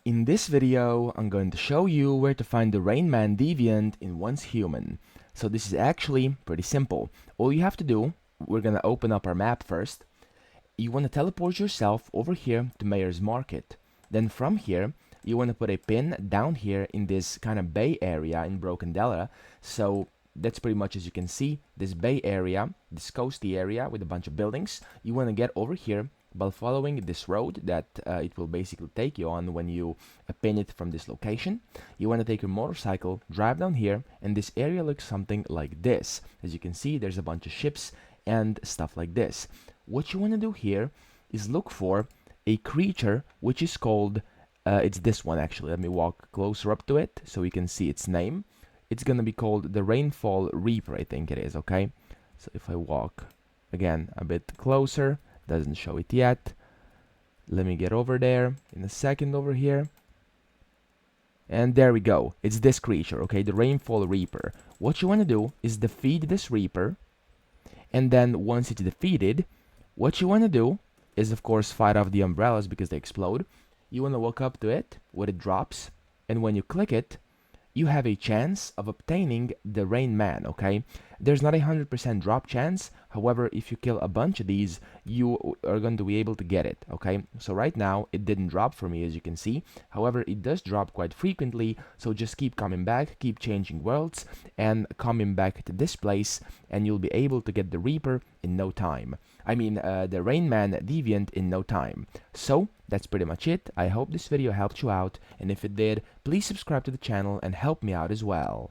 In this video, I'm going to show you where to find the Rain Man deviant in Once Human. So this is actually pretty simple. All you have to do, we're gonna open up our map first. You want to teleport yourself over here to Mayor's Market. Then from here, you want to put a pin down here in this kind of bay area in Broken Della. So that's pretty much, as you can see, this bay area, this coasty area with a bunch of buildings. You want to get over here by following this road that it will basically take you on when you pin it from this location. You want to take your motorcycle, drive down here, and this area looks something like this. As you can see, there's a bunch of ships and stuff like this. What you want to do here is look for a creature which is called, it's this one actually. Let me walk closer up to it so we can see its name. It's gonna be called the Rainfall Reaper, I think it is, okay? So if I walk again a bit closer, doesn't show it yet. Let me get over there in a second over here. And there we go. It's this creature, okay? The Rainfall Reaper. What you want to do is defeat this Reaper. And then once it's defeated, what you want to do is, of course, fight off the umbrellas because they explode. You want to walk up to it when it drops. And when you click it, you have a chance of obtaining the Rain Man, okay? There's not a 100% drop chance. However, if you kill a bunch of these, you are going to be able to get it, okay? So right now, it didn't drop for me, as you can see. However, it does drop quite frequently, so just keep coming back, keep changing worlds, and coming back to this place, and you'll be able to get the Reaper in no time. I mean, the Rain Man Deviant in no time. So, that's pretty much it. I hope this video helped you out, and if it did, please subscribe to the channel and help me out as well.